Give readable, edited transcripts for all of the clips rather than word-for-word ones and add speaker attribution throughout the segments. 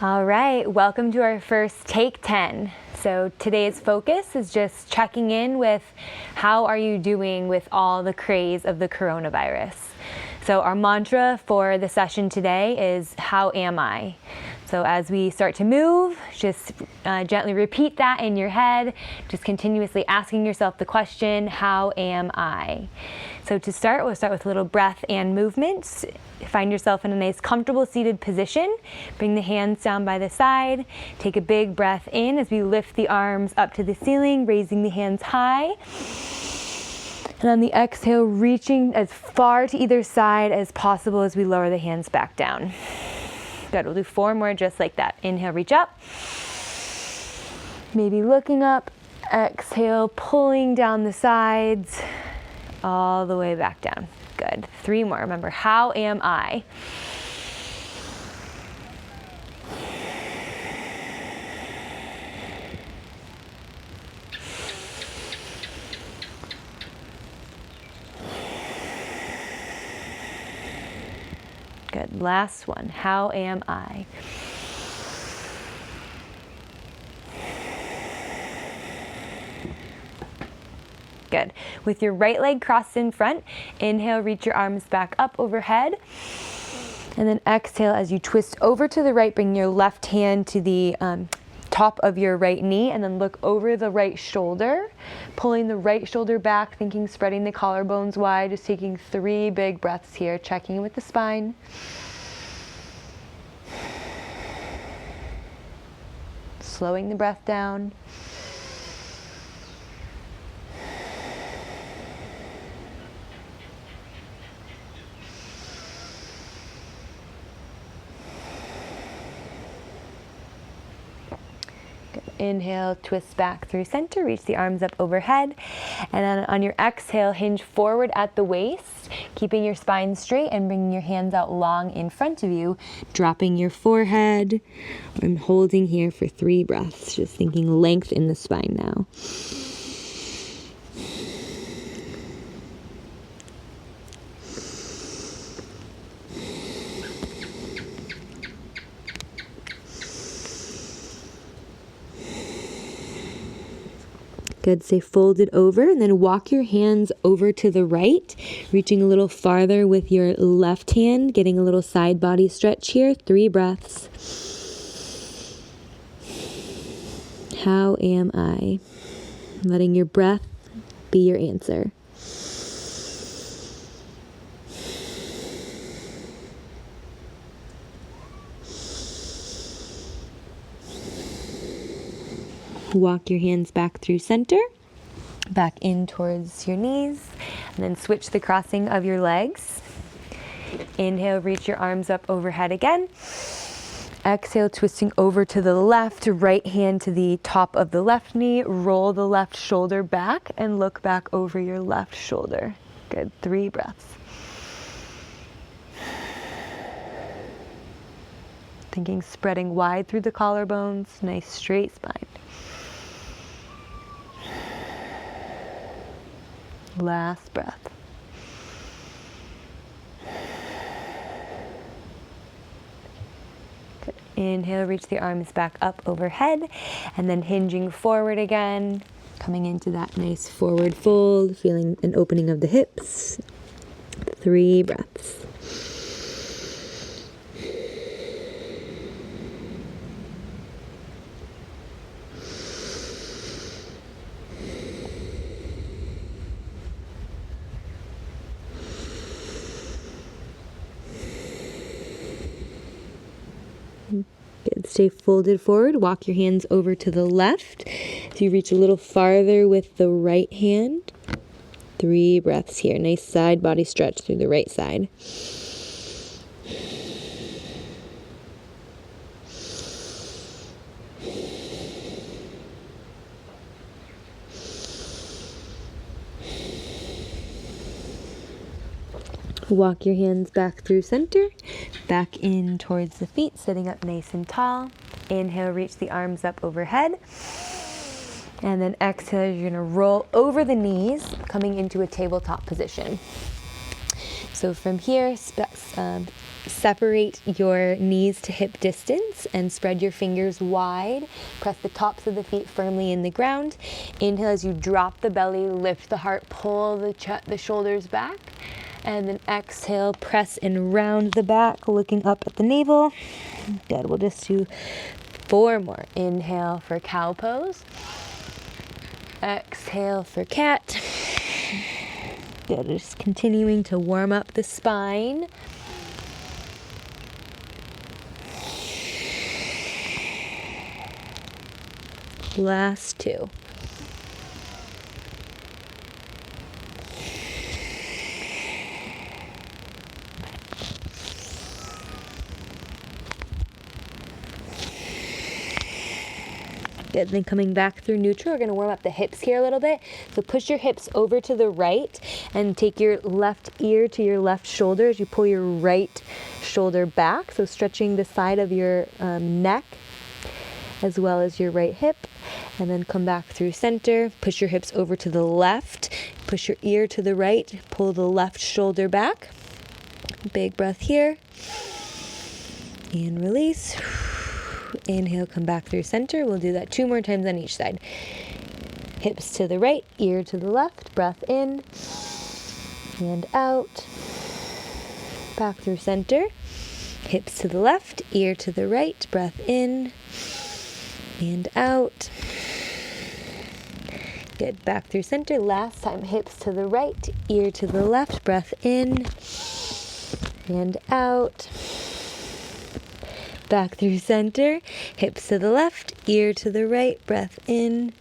Speaker 1: All right, welcome to our first Take 10. So today's focus is just checking in with how are you doing with all the craze of the coronavirus. So our mantra for the session today is, how am I? So as we start to move, just gently repeat that in your head, just continuously asking yourself the question, how am I? So to start, we'll start with a little breath and movement. Find yourself in a nice comfortable seated position. Bring the hands down by the side. Take a big breath in as we lift the arms up to the ceiling, raising the hands high. And on the exhale, reaching as far to either side as possible as we lower the hands back down. Good, we'll do 4 more just like that. Inhale, reach up. Maybe looking up. Exhale, pulling down the sides, all the way back down. Good, 3 more. Remember, how am I? Good, last one. How am I? Good. With your right leg crossed in front, inhale, reach your arms back up overhead. And then exhale as you twist over to the right, bring your left hand to the top of your right knee and then look over the right shoulder, pulling the right shoulder back, thinking spreading the collarbones wide, just taking 3 big breaths here, checking in with the spine. Slowing the breath down. Inhale, twist back through center, reach the arms up overhead. And then on your exhale, hinge forward at the waist, keeping your spine straight and bringing your hands out long in front of you, dropping your forehead. I'm holding here for 3 breaths, just thinking length in the spine now. Good, stay folded over and then walk your hands over to the right, reaching a little farther with your left hand, getting a little side body stretch here. 3 breaths. How am I? Letting your breath be your answer. Walk your hands back through center, back in towards your knees, and then switch the crossing of your legs. Inhale, reach your arms up overhead again. Exhale, twisting over to the left, right hand to the top of the left knee, roll the left shoulder back and look back over your left shoulder. Good, 3 breaths. Thinking spreading wide through the collarbones, nice straight spine. Last breath. Good. Inhale, reach the arms back up overhead, and then hinging forward again, coming into that nice forward fold, feeling an opening of the hips. 3 breaths. Good. Stay folded forward. Walk your hands over to the left. So you reach a little farther with the right hand. 3 breaths here. Nice side body stretch through the right side. Walk your hands back through center, back in towards the feet, sitting up nice and tall. Inhale, reach the arms up overhead. And then exhale, you're gonna roll over the knees, coming into a tabletop position. So from here, separate your knees to hip distance and spread your fingers wide. Press the tops of the feet firmly in the ground. Inhale as you drop the belly, lift the heart, pull the shoulders back. And then exhale, press and round the back, looking up at the navel. Good, we'll just do 4 more. Inhale for cow pose. Exhale for cat. Good, just continuing to warm up the spine. Last 2. Good, then coming back through neutral, we're going to warm up the hips here a little bit. So push your hips over to the right and take your left ear to your left shoulder as you pull your right shoulder back. So stretching the side of your neck as well as your right hip. And then come back through center, push your hips over to the left, push your ear to the right, pull the left shoulder back. Big breath here. And release. Inhale, come back through center. We'll do that 2 more times on each side. Hips to the right, ear to the left. Breath in and out. Back through center. Hips to the left, ear to the right. Breath in and out. Good, back through center. Last time, hips to the right, ear to the left. Breath in and out. Back through center, hips to the left, ear to the right, breath in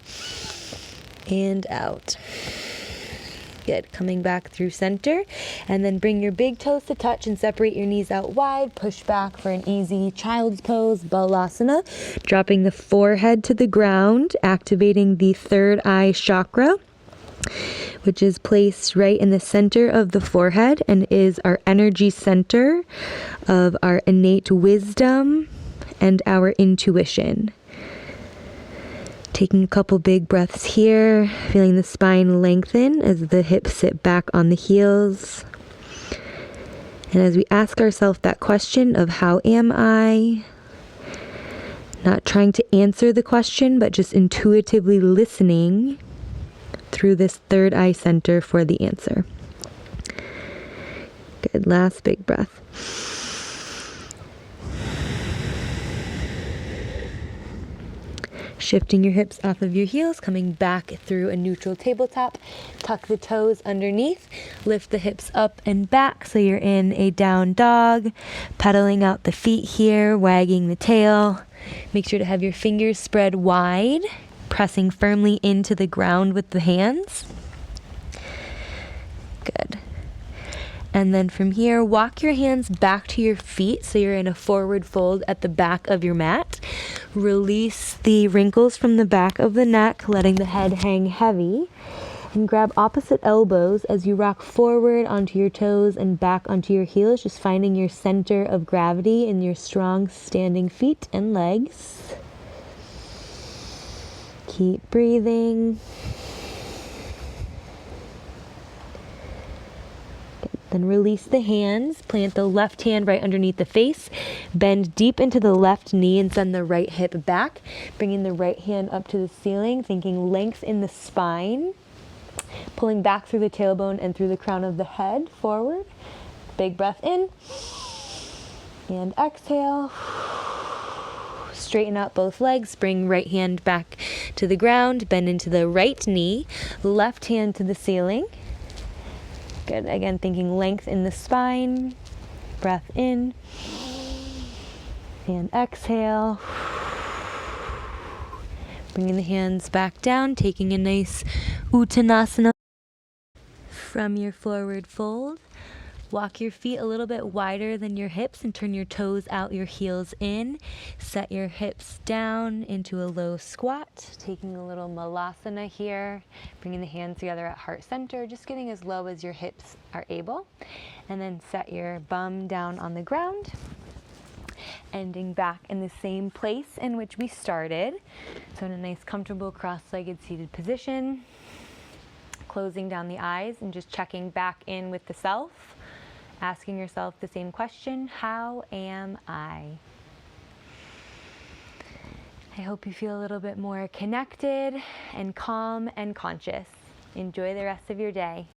Speaker 1: and out. Good, coming back through center, and then bring your big toes to touch and separate your knees out wide. Push back for an easy child's pose, Balasana, dropping the forehead to the ground, activating the third eye chakra, which is placed right in the center of the forehead and is our energy center of our innate wisdom and our intuition. Taking a couple big breaths here, feeling the spine lengthen as the hips sit back on the heels. And as we ask ourselves that question of how am I? Not trying to answer the question, but just intuitively listening through this third eye center for the answer. Good, last big breath. Shifting your hips off of your heels, coming back through a neutral tabletop. Tuck the toes underneath, lift the hips up and back so you're in a down dog. Pedaling out the feet here, wagging the tail. Make sure to have your fingers spread wide, pressing firmly into the ground with the hands. Good. And then from here, walk your hands back to your feet so you're in a forward fold at the back of your mat. Release the wrinkles from the back of the neck, letting the head hang heavy. And grab opposite elbows as you rock forward onto your toes and back onto your heels, just finding your center of gravity in your strong standing feet and legs. Keep breathing. Then release the hands, plant the left hand right underneath the face, bend deep into the left knee and send the right hip back, bringing the right hand up to the ceiling, thinking length in the spine, pulling back through the tailbone and through the crown of the head, forward. Big breath in, and exhale. Straighten out both legs, bring right hand back to the ground, bend into the right knee, left hand to the ceiling. Good. Again, thinking length in the spine. Breath in. And exhale. Bringing the hands back down, taking a nice Uttanasana from your forward fold. Walk your feet a little bit wider than your hips and turn your toes out, your heels in. Set your hips down into a low squat, taking a little Malasana here, bringing the hands together at heart center, just getting as low as your hips are able. And then set your bum down on the ground, ending back in the same place in which we started. So in a nice comfortable cross-legged seated position, closing down the eyes and just checking back in with the self asking yourself the same question, how am I? I hope you feel a little bit more connected and calm and conscious. Enjoy the rest of your day.